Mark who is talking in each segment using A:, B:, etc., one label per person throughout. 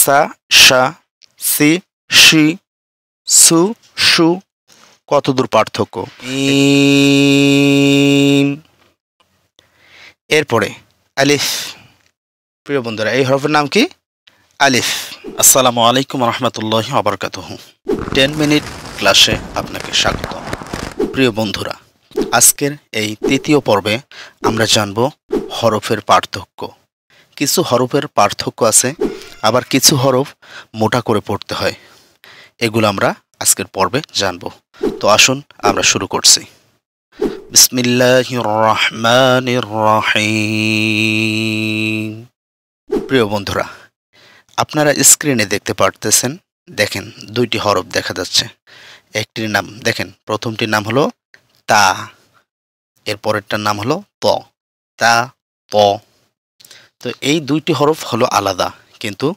A: সা, সা, C, she, সু, সু, কত দূর পার্থক্য? মিম। এরপরে আলিফ। প্রিয় বন্ধুরা, এই হরফের নাম কি? আলিফ। আসসালামু আলাইকুম রহমতুল্লাহি ওয়া বারাকাতুহু। 10 মিনিট ক্লাসে আপনাকে স্বাগত। প্রিয় বন্ধুরা, আজকের এই তৃতীয় পর্বে আমরা জানব হরফের পার্থক্য। কিছু হরফের পার্থক্য আছে, আবার কিছু হরফ মোটা করে পড়তে হয়। এগুলো আমরা আজকের পর্বে জানব। তো আসুন আমরা শুরু করছি। বিসমিল্লাহির রহমানির রহিম। প্রিয় বন্ধুরা, আপনারা স্ক্রিনে দেখতে পারতেছেন, দেখেন দুইটি হরফ দেখা যাচ্ছে। একটির নাম দেখেন, প্রথমটির নাম হলো তা, এর পরেরটার নাম হলো ত। তা, ত। তো এই দুইটি হরফ হলো আলাদা কিন্তু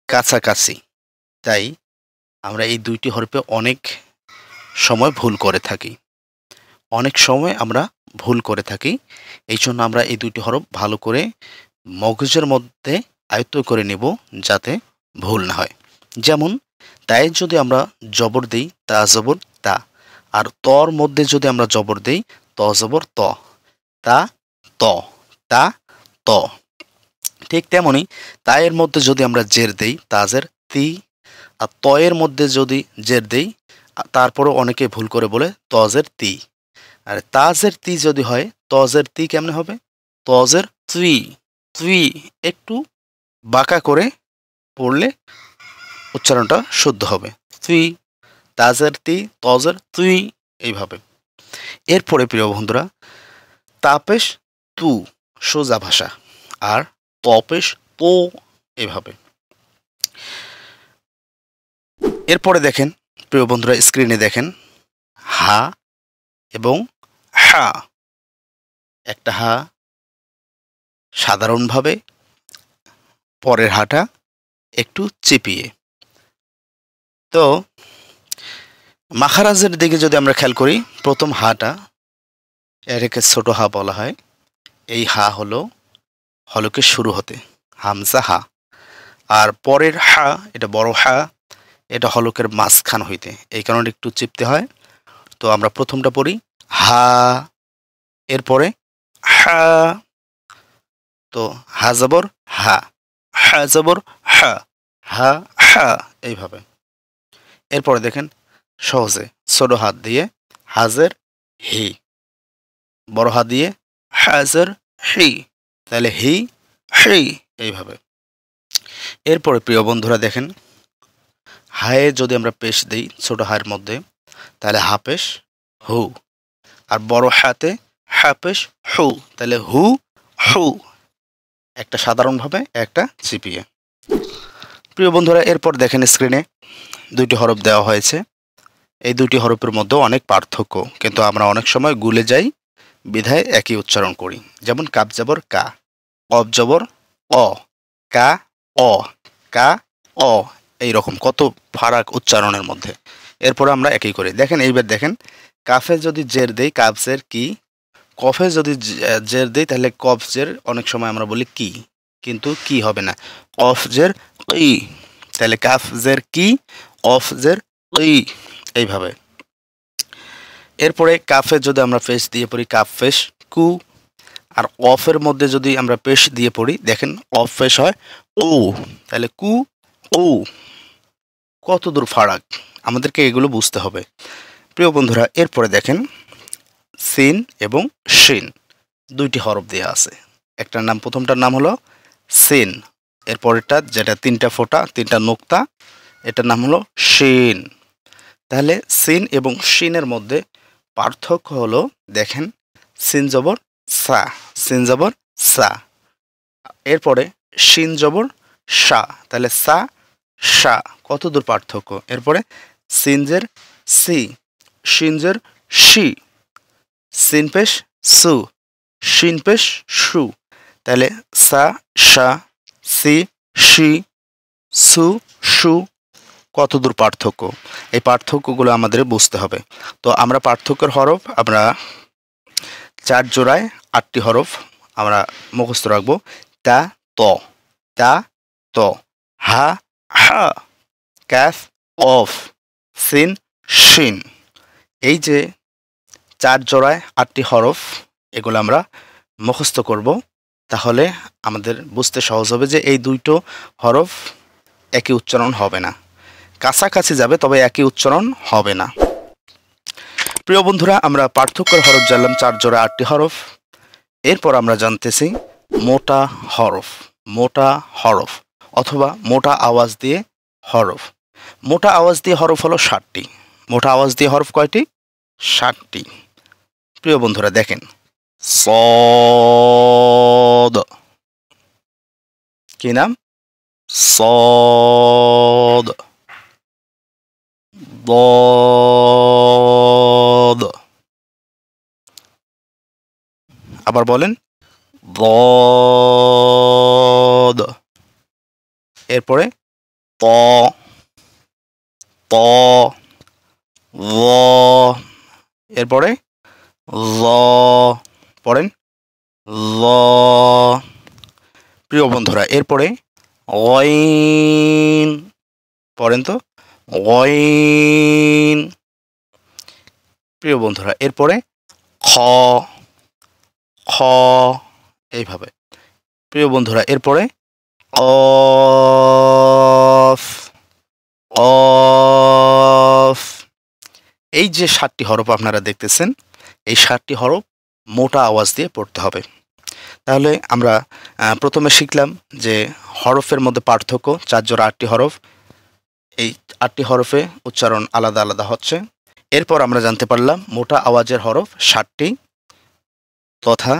A: কাছাকাছি, তাই আমরা এই দুইটি হরফে অনেক সময় ভুল করে থাকি। এই জন্য আমরা এই দুইটি হরফ ভালো করে মগজের মধ্যে আয়ত্ত করে নেব, যাতে ভুল না হয়। যেমন তাই যদি আমরা জবর দিই, তা জবর তা, আর তর মধ্যে যদি আমরা জবর দিই, ত জবর ত, তা ত, তা ত। ঠিক তেমনি তায়ের মধ্যে যদি আমরা জের দেই, তাজের তি, আর তয়ের মধ্যে যদি জের দেই, তারপরও অনেকে ভুল করে বলে তজের তি। আর তাজের তি যদি হয়, তজের তি কেমনে হবে? তজের তুই। তুই একটু বাঁকা করে পড়লে উচ্চারণটা শুদ্ধ হবে। তুই, তাজের তি, তজের তুই, এইভাবে। এরপরে প্রিয় বন্ধুরা, তাপেশ তু সোজা ভাষা, আর তপেশ তো, এভাবে। এরপরে দেখেন প্রিয় বন্ধুরা, স্ক্রিনে দেখেন হা এবং হা। একটা হা সাধারণভাবে, পরের হাটা একটু চিপিয়ে। তো মাখারাজের দিকে যদি আমরা খেয়াল করি, প্রথম হাটা এটাকে ছোট হা বলা হয়। এই হা হলো হলকে শুরু হতে, হামজা হা। আর পরের হা, এটা বড় হা, এটা হলকের মাঝখান হইতে, এই কারণে একটু চিপতে হয়। তো আমরা প্রথমটা পড়ি হা, এরপরে হা। তো হা জবর হা, হা জবর হা, হা হা, এইভাবে। এরপরে দেখেন সহজে ছোট হাত দিয়ে হাজের হি, বড় হাত দিয়ে হাজের হি, তাহলে হি হি, এইভাবে। এরপরে প্রিয় বন্ধুরা দেখেন, হায়ে যদি আমরা পেশ দিই ছোট হায়ের মধ্যে, তাহলে হাপেশ হু, আর বড় হাতে হাপেশ হু, তাহলে হু হু, একটা সাধারণভাবে, একটা চিপিয়ে। প্রিয় বন্ধুরা, এরপর দেখেন স্ক্রিনে দুইটি হরফ দেওয়া হয়েছে। এই দুইটি হরফের মধ্যে অনেক পার্থক্য, কিন্তু আমরা অনেক সময় গুলে যাই, বিধায় একই উচ্চারণ করি। যেমন কাপ জবর কা, কব জবর অ, কা অ, কা অ, এইরকম কত ফারাক উচ্চারণের মধ্যে। এরপরে আমরা একই করি। দেখেন এইবার দেখেন, কাফে যদি জের দেই কাবজের কি, কফে যদি জের দেই তাহলে কফজের অনেক সময় আমরা বলি কি, কিন্তু কি হবে না, কফজের কি, তাহলে কাফজের কি, কফজের কি, এইভাবে। এরপরে কাফে যদি আমরা পেশ দিয়ে পড়ি কাফেশ কু, আর অফের মধ্যে যদি আমরা পেশ দিয়ে পড়ি, দেখেন অফ পেশ হয় ও, তাহলে কু ও। কত দূর ফারাক, আমাদেরকে এগুলো বুঝতে হবে প্রিয় বন্ধুরা। এরপরে দেখেন সিন এবং শিন, দুইটি হরফ দেওয়া আছে। একটার নাম, প্রথমটার নাম হলো সিন, এরপরেরটা যেটা তিনটা ফোঁটা, তিনটা নোক্তা, এটার নাম হলো শিন। তাহলে সিন এবং শিনের মধ্যে পার্থক্য হলো, দেখেন সিন জবর সা, সিন জবর সা, এরপরে শিন জবর সা, তাহলে সা সা, কত দূর পার্থক্য। এরপরে সিনজের সি, শিনজের শি, সিন পেশ সু, শিন পেশ সু, তাহলে সা সা, সি শি, সু সু, কত দূর পার্থক্য। এই পার্থক্যগুলো আমাদের বুঝতে হবে। তো আমরা পার্থক্যের হরফ আমরা 4 জোড়ায় 8টি হরফ আমরা মুখস্থ রাখবো। তা ত, তা ত, হা হা, ক্যাফ অফ, সিন শিন। এই যে 4 জোড়ায় 8টি হরফ, এগুলো আমরা মুখস্থ করব। তাহলে আমাদের বুঝতে সহজ হবে যে এই দুটো হরফ একই উচ্চারণ হবে না, কাছাকাছি যাবে তবে একই উচ্চারণ হবে না। প্রিয় বন্ধুরা, আমরা পার্থক্যের হরফ জানলাম 4 জোড়া 8টি হরফ। এরপর আমরা জানতেছি মোটা হরফ। মোটা হরফ অথবা মোটা আওয়াজ দিয়ে হরফ। মোটা আওয়াজ দিয়ে হরফ হলো 60টি। মোটা আওয়াজ দিয়ে হরফ কয়টি? 60টি। প্রিয় বন্ধুরা দেখেন, সদ, কি নাম? সদ। ضاد, আবার বলেন ضاد। এরপরে ত, ত, ظ, এরপরে ظ, পড়েন ظ। প্রিয় বন্ধুরা এরপরে গইন, পড়েন তো গইন। প্রিয় বন্ধুরা এরপরে খ, খ, এইভাবে। প্রিয় বন্ধুরা এরপরে কফ, কফ। এই যে 7টি হরফ আপনারা দেখতেছেন, এই 7টি হরফ মোটা আওয়াজ দিয়ে পড়তে হবে। তাহলে আমরা প্রথমে শিখলাম যে হরফের মধ্যে পার্থক্য, 4 জোড়া 8টি হরফ, এই 8টি হরফে উচ্চারণ আলাদা আলাদা হচ্ছে। এরপর আমরা জানতে পারলাম মোটা আওয়াজের হরফ 7টি, তথা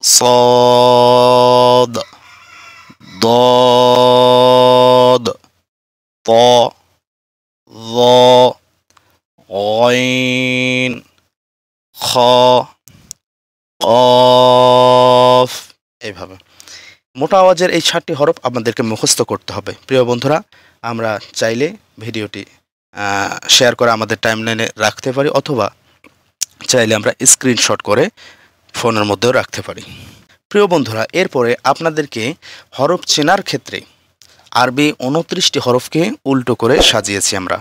A: صاد, ضاد, ط, ظ, غين, খ, কফ। এইভাবে মোটা আওয়াজের এই 7টি হরফ আমাদেরকে মুখস্থ করতে হবে। প্রিয় বন্ধুরা, আমরা চাইলে ভিডিওটি শেয়ার করে আমাদের টাইমলাইনে রাখতে পারি, অথবা চাইলে আমরা স্ক্রিনশট করে ফোনের মধ্যেও রাখতে পারি। প্রিয় বন্ধুরা এরপরে আপনাদেরকে হরফ চেনার ক্ষেত্রে আরবি 29টি হরফকে উল্টো করে সাজিয়েছি আমরা।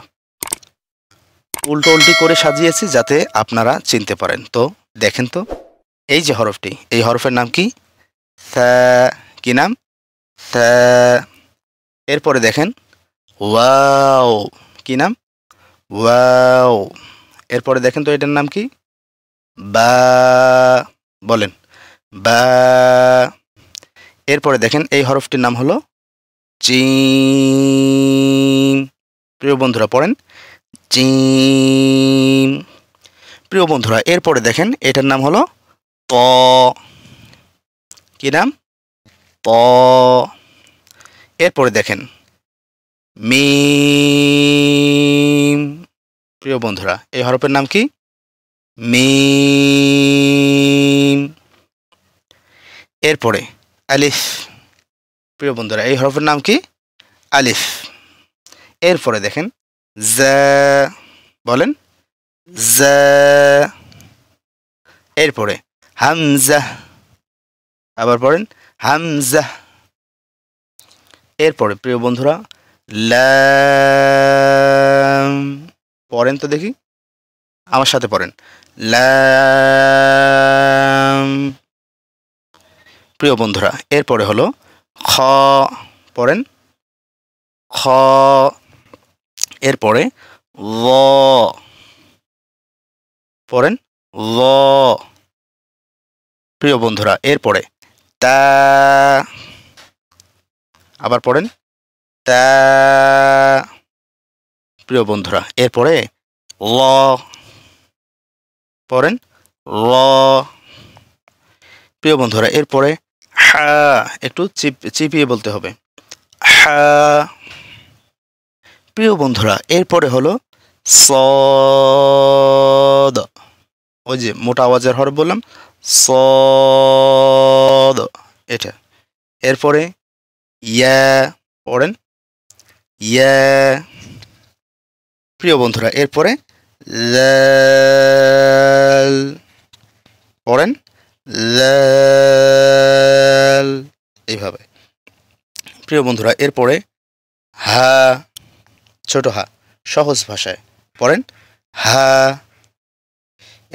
A: উল্টো উল্টি করে সাজিয়েছি যাতে আপনারা চিনতে পারেন। তো দেখেন তো, এই যে হরফটি, এই হরফের নাম কি? থা। কি নাম? থা। এরপরে দেখেন ওয়াও। কি নাম? ওয়াও। এরপরে দেখেন তো এটার নাম কি? বা। বলেন বা। এরপরে দেখেন এই হরফটির নাম হলো জিম। প্রিয় বন্ধুরা পড়েন জিম। প্রিয় বন্ধুরা এরপরে দেখেন এটার নাম হলো ত। কি নাম? ত। এরপরে দেখেন মিম। প্রিয় বন্ধুরা এই হরফের নাম কি? মিম। এরপরে আলিফ। প্রিয় বন্ধুরা এই হরফের নাম কি? আলিফ। এরপরে দেখেন জা। বলেন জা। এরপরে হামজা। আবার পড়েন হামজা। এরপরে প্রিয় বন্ধুরা লাম। পড়েন তো দেখি, আমার সাথে পড়েন লাম। প্রিয় বন্ধুরা এরপরে হলো খ। পড়েন খ। এরপরে ল। পড়েন ল। প্রিয় বন্ধুরা এরপরে তা। আবার পড়েন তা। প্রিয় বন্ধুরা এরপরে ল। পড়েন ল। প্রিয় বন্ধুরা এরপরে হা। একটু চিপিয়ে বলতে হবে হা। প্রিয় বন্ধুরা এরপরে হলো সদ। ওই যে মোটা আওয়াজের হরফ বললাম সদ, এটা। এরপরে ইয়া। পড়েন ইয়া। প্রিয় বন্ধুরা এরপরে লাল। পড়েন লাল। এইভাবে। প্রিয় বন্ধুরা এরপরে হা, ছোট হা, সহজ ভাষায় পড়েন হা।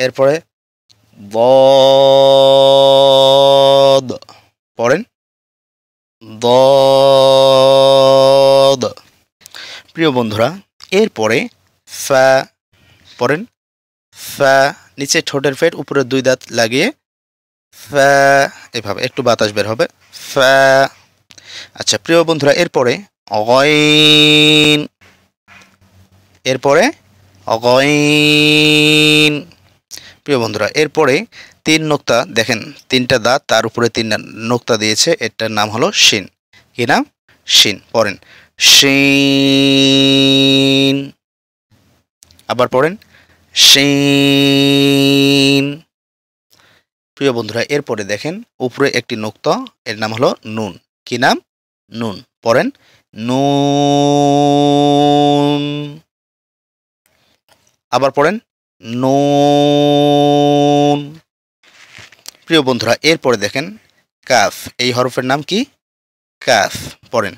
A: এরপরে ضاد, পড়েন ضاد। প্রিয় বন্ধুরা, এরপরে ফা, পড়েন ফা, নিচে ঠোঁটের ফেট উপরে 2 দাঁত লাগিয়ে ফা, এভাবে একটু বাতাস বের হবে ফা। আচ্ছা প্রিয় বন্ধুরা, এরপরে গইন, এরপরে গইন। প্রিয় বন্ধুরা, এরপরে 3 নোক্তা দেখেন, 3টা দাঁত তার উপরে 3 নোক্তা দিয়েছে, এটার নাম হলো শিন। কি নাম? শিন। পড়েন শিন, আবার পড়েন শিন। প্রিয় বন্ধুরা, এরপরে দেখেন উপরে একটি নোক্তা, এর নাম হলো নুন। কি নাম? নুন। পড়েন নুন, আবার পড়েন নুন। প্রিয় বন্ধুরা, এরপরে দেখেন কাফ, এই হরফের নাম কি? কাফ। পড়েন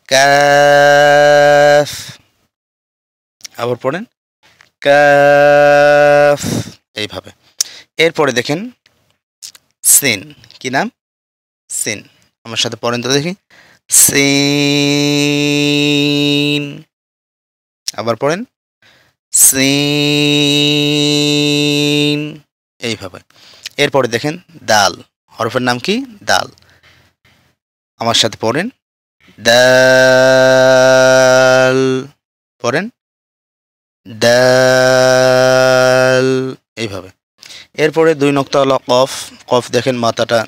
A: কাফ, আবার পড়েন কাফ, এইভাবে। এরপরে দেখেন সিন। কি নাম? সিন। আমার সাথে পড়েন তো দেখি সিন, আবার পড়েন সিন, এইভাবে। এরপরে দেখেন দাল, হরফের নাম কি? দাল। আমার সাথে পড়েন দাল, পড়েন দাল, এইভাবে। এরপরে 2 নোক্তা হলো কফ। কফ দেখেন মাথাটা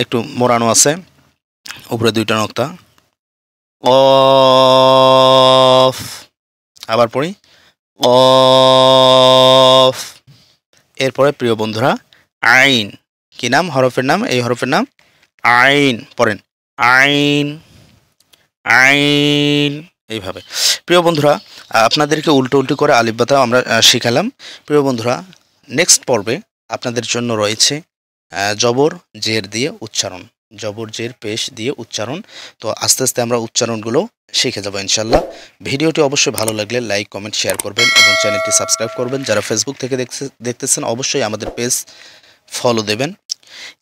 A: একটু মোড়ানো আছে, উপরে 2টা নোক্তা কফ, আবার পড়ি কফ। এরপরে প্রিয় বন্ধুরা আইন। কি নাম? হরফের নাম, এই হরফের নাম আইন। পড়েন আইন, আইন, এইভাবে। প্রিয় বন্ধুরা, আপনাদেরকে উল্টো উল্টো করে আলিফ বাতা আমরা শিখালাম। প্রিয় বন্ধুরা, নেক্সট পর্বে আপনাদের জন্য রয়েছে জবর জের দিয়ে উচ্চারণ, জবর জের পেশ দিয়ে উচ্চারণ। তো আস্তে আস্তে আমরা উচ্চারণগুলো শিখে যাব ইনশাল্লাহ। ভিডিওটি অবশ্যই ভালো লাগলে লাইক কমেন্ট শেয়ার করবেন এবং চ্যানেলটি সাবস্ক্রাইব করবেন। যারা ফেসবুক থেকে দেখতেছেন অবশ্যই আমাদের পেজ ফলো দেবেন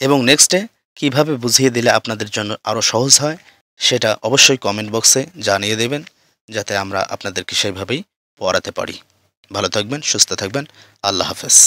A: এবং নেক্সটে কিভাবে বুঝিয়ে দিলে আপনাদের জন্য আরও সহজ হয় সেটা অবশ্যই কমেন্ট বক্সে জানিয়ে দেবেন, যাতে আমরা আপনাদেরকে সেইভাবেই পড়াতে পারি। ভালো থাকবেন, সুস্থ থাকবেন। আল্লাহ হাফেজ।